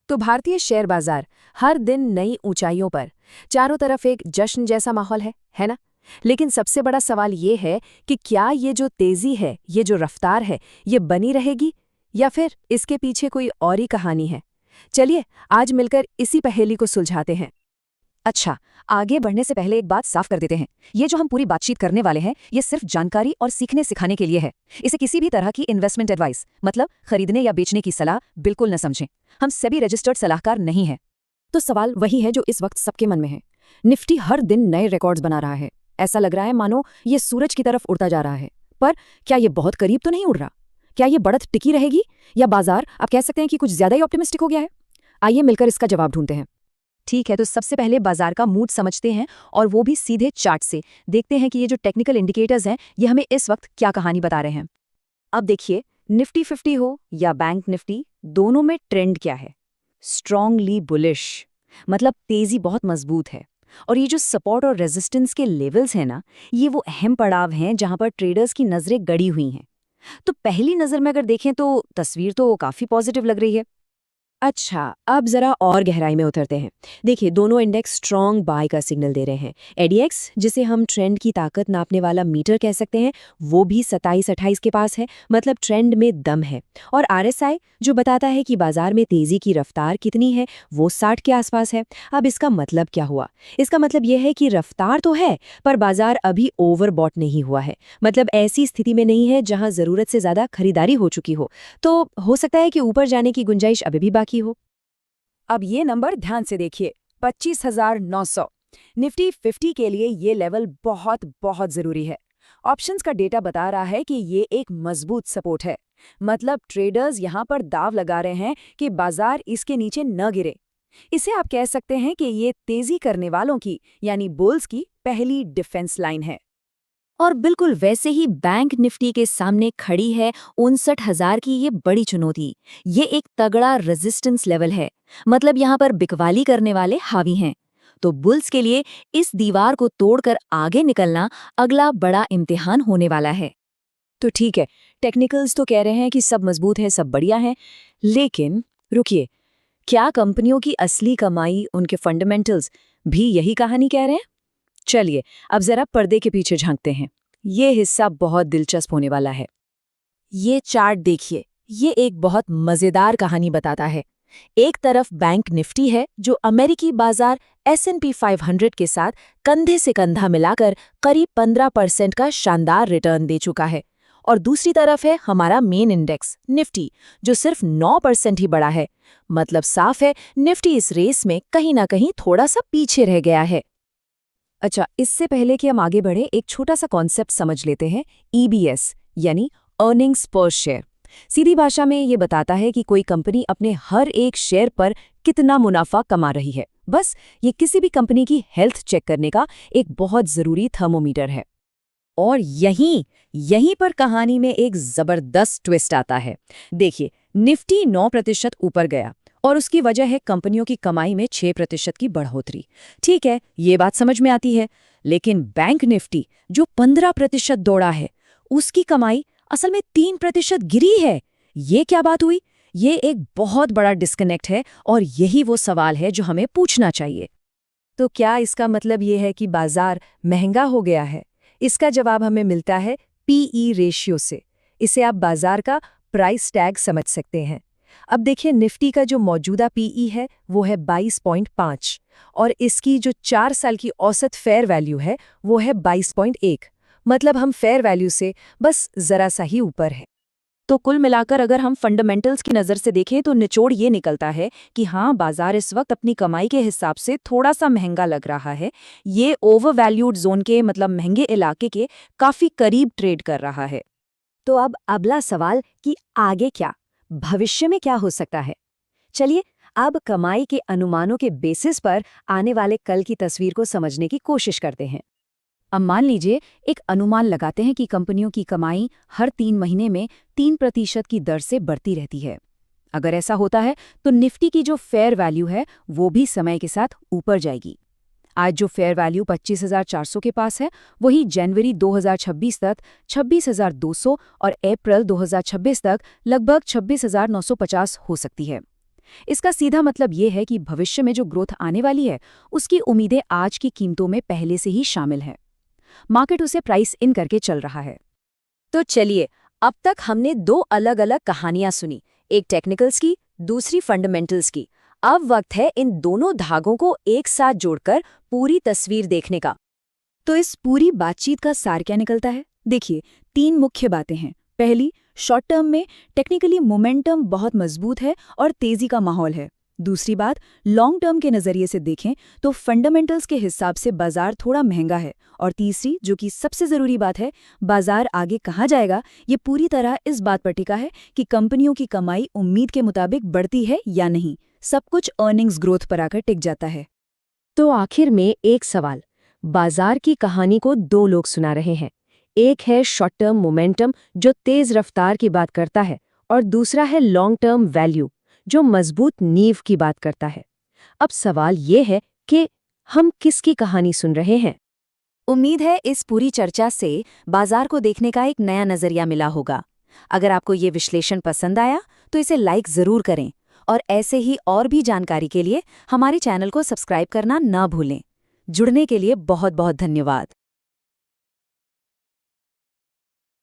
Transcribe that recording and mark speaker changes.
Speaker 1: तो भारतीय शेयर बाजार हर दिन नई ऊंचाइयों पर, चारों तरफ एक जश्न जैसा माहौल है ना? लेकिन सबसे बड़ा सवाल ये है कि क्या ये जो तेजी है, ये जो रफ्तार है, ये बनी रहेगी या फिर इसके पीछे कोई और ही कहानी है? चलिए आज मिलकर इसी पहेली को सुलझाते हैं।
Speaker 2: अच्छा, आगे बढ़ने से पहले एक बात साफ कर देते हैं। ये जो हम पूरी बातचीत करने वाले हैं, ये सिर्फ जानकारी और सीखने सिखाने के लिए है। इसे किसी भी तरह की इन्वेस्टमेंट एडवाइस, मतलब खरीदने या बेचने की सलाह, बिल्कुल न समझें। हम सेबी रजिस्टर्ड सलाहकार नहीं हैं। तो सवाल वही है जो इस वक्त सबके मन में है। निफ्टी हर दिन नए रिकॉर्ड्स बना रहा है। ऐसा लग रहा है मानो ये सूरज की तरफ उड़ता जा रहा है। पर क्या ये बहुत करीब तो नहीं उड़ रहा? क्या ये बढ़त टिकी रहेगी, या बाजार आप कह सकते हैं कि कुछ ज्यादा ही ऑप्टिमिस्टिक हो गया है? आइए मिलकर इसका जवाब ढूंढते हैं। ठीक है, तो सबसे पहले बाजार का मूड समझते हैं, और वो भी सीधे चार्ट से। देखते हैं कि ये जो टेक्निकल इंडिकेटर्स हैं, ये हमें इस वक्त क्या कहानी बता रहे हैं। अब देखिए, निफ्टी 50 हो या बैंक निफ्टी, दोनों में ट्रेंड क्या है? स्ट्रांगली बुलिश, मतलब तेजी बहुत मजबूत है। और ये जो सपोर्ट और रेजिस्टेंस के लेवल्स हैं ना, ये वो अहम पड़ाव हैं जहां पर ट्रेडर्स की नजरें गड़ी हुई हैं। तो पहली नजर में अगर देखें तो तस्वीर तो काफी पॉजिटिव लग रही है।
Speaker 1: अच्छा, अब जरा और गहराई में उतरते हैं। देखिए, दोनों इंडेक्स स्ट्रॉन्ग बाय का सिग्नल दे रहे हैं। एडीएक्स, जिसे हम ट्रेंड की ताकत नापने वाला मीटर कह सकते हैं, वो भी 27-28 के पास है, मतलब ट्रेंड में दम है। और आरएसआई, जो बताता है कि बाजार में तेजी की रफ्तार कितनी है, वो 60 के आसपास है। अब इसका मतलब क्या हुआ? इसका मतलब यह है कि रफ्तार तो है, पर बाजार अभी ओवरबॉट नहीं हुआ है। मतलब ऐसी स्थिति में नहीं है जहां जरूरत से ज्यादा खरीदारी हो चुकी हो। तो हो सकता है कि ऊपर जाने की गुंजाइश अभी भी बाकी हो। अब ये नंबर ध्यान से देखिए, 25,900। निफ्टी 50 के लिए ये लेवल बहुत बहुत जरूरी है। ऑप्शंस का डेटा बता रहा है कि ये एक मजबूत सपोर्ट है। मतलब ट्रेडर्स यहाँ पर दाव लगा रहे हैं कि बाजार इसके नीचे न गिरे। इसे आप कह सकते हैं कि ये तेजी करने वालों की, यानी बुल्स की पहली डिफेंस लाइन है।
Speaker 2: और बिल्कुल वैसे ही बैंक निफ्टी के सामने खड़ी है 59,000 की ये बड़ी चुनौती। ये एक तगड़ा रेजिस्टेंस लेवल है, मतलब यहाँ पर बिकवाली करने वाले हावी हैं। तो बुल्स के लिए इस दीवार को तोड़कर आगे निकलना अगला बड़ा इम्तिहान होने वाला है।
Speaker 1: तो ठीक है, टेक्निकल्स तो कह रहे हैं कि सब मजबूत है, सब बढ़िया है। लेकिन रुकिए, क्या कंपनियों की असली कमाई, उनके फंडामेंटल्स भी यही कहानी कह रहे हैं? चलिए अब जरा पर्दे के पीछे झांकते हैं। ये हिस्सा बहुत दिलचस्प होने वाला है। ये चार्ट देखिए, ये एक बहुत मजेदार कहानी बताता है। एक तरफ बैंक निफ्टी है, जो अमेरिकी बाजार S&P 500 के साथ कंधे से कंधा मिलाकर करीब 15% का शानदार रिटर्न दे चुका है। और दूसरी तरफ है हमारा मेन इंडेक्स निफ्टी, जो सिर्फ 9% ही बढ़ा है। मतलब साफ है, निफ्टी इस रेस में कहीं ना कहीं थोड़ा सा पीछे रह गया है। अच्छा, इससे पहले कि हम आगे बढ़े, एक छोटा सा कॉन्सेप्ट समझ लेते हैं। EBS यानी अर्निंग्स पर शेयर। सीधी भाषा में ये बताता है कि कोई कंपनी अपने हर एक शेयर पर कितना मुनाफा कमा रही है। बस ये किसी भी कंपनी की हेल्थ चेक करने का एक बहुत जरूरी थर्मोमीटर है। और यहीं पर कहानी में एक जबरदस्त ट्विस्ट आता है। देखिए, निफ्टी 9% ऊपर गया, और उसकी वजह है कंपनियों की कमाई में 6% की बढ़ोतरी। ठीक है, ये बात समझ में आती है। लेकिन बैंक निफ्टी जो 15% दौड़ा है, उसकी कमाई असल में 3% गिरी है। ये क्या बात हुई? ये एक बहुत बड़ा डिस्कनेक्ट है, और यही वो सवाल है जो हमें पूछना चाहिए। तो क्या इसका मतलब ये है कि बाजार महंगा हो गया है? इसका जवाब हमें मिलता है PE रेशियो से। इसे आप बाजार का प्राइस टैग समझ सकते हैं। अब देखिए, निफ्टी का जो मौजूदा PE है वो है 22.5, और इसकी जो 4 साल की औसत फेयर वैल्यू है वो है 22.1। मतलब हम फेयर वैल्यू से बस जरा सा ही ऊपर है।
Speaker 2: तो कुल मिलाकर अगर हम फंडामेंटल्स की नज़र से देखें तो निचोड़ ये निकलता है कि हाँ, बाजार इस वक्त अपनी कमाई के हिसाब से थोड़ा सा महंगा लग रहा है। ये ओवर वैल्यूड जोन के, मतलब महंगे इलाके के काफ़ी करीब ट्रेड कर रहा है।
Speaker 1: तो अब अगला सवाल कि आगे क्या, भविष्य में क्या हो सकता है? चलिए अब कमाई के अनुमानों के बेसिस पर आने वाले कल की तस्वीर को समझने की कोशिश करते हैं।
Speaker 2: अब मान लीजिए एक अनुमान लगाते हैं कि कंपनियों की कमाई हर 3 महीने में 3% की दर से बढ़ती रहती है। अगर ऐसा होता है तो निफ्टी की जो फेयर वैल्यू है वो भी समय के साथ ऊपर जाएगी। आज जो फेयर वैल्यू 25,400 के पास है, वही जनवरी 2026 तक 26,200 और अप्रैल 2026 तक लगभग 26,950 हो सकती है। इसका सीधा मतलब ये है कि भविष्य में जो ग्रोथ आने वाली है उसकी उम्मीदें आज की कीमतों में पहले से ही शामिल हैं। मार्केट उसे प्राइस इन करके चल रहा है।
Speaker 1: तो चलिए, अब तक हमने दो अलग अलग कहानियां सुनी, एक टेक्निकल्स की, दूसरी फंडामेंटल्स की। अब वक्त है इन दोनों धागों को एक साथ जोड़कर पूरी तस्वीर देखने का।
Speaker 2: तो इस पूरी बातचीत का सार क्या निकलता है? देखिए, 3 मुख्य बातें हैं। पहली, शॉर्ट टर्म में टेक्निकली मोमेंटम बहुत मजबूत है और तेजी का माहौल है। दूसरी बात, लॉन्ग टर्म के नज़रिए से देखें तो फंडामेंटल्स के हिसाब से बाजार थोड़ा महंगा है। और तीसरी, जो कि सबसे ज़रूरी बात है, बाजार आगे कहाँ जाएगा ये पूरी तरह इस बात पर टिका है कि कंपनियों की कमाई उम्मीद के मुताबिक बढ़ती है या नहीं। सब कुछ अर्निंग्स ग्रोथ पर आकर टिक जाता है।
Speaker 1: तो आखिर में एक सवाल, बाजार की कहानी को दो लोग सुना रहे हैं। एक है शॉर्ट टर्म मोमेंटम जो तेज रफ्तार की बात करता है, और दूसरा है लॉन्ग टर्म वैल्यू जो मजबूत नींव की बात करता है। अब सवाल ये है कि हम किसकी कहानी सुन रहे हैं?
Speaker 2: उम्मीद है इस पूरी चर्चा से बाजार को देखने का एक नया नजरिया मिला होगा। अगर आपको ये विश्लेषण पसंद आया तो इसे लाइक जरूर करें और ऐसे ही और भी जानकारी के लिए हमारे चैनल को सब्सक्राइब करना ना भूलें। जुड़ने के लिए बहुत बहुत धन्यवाद।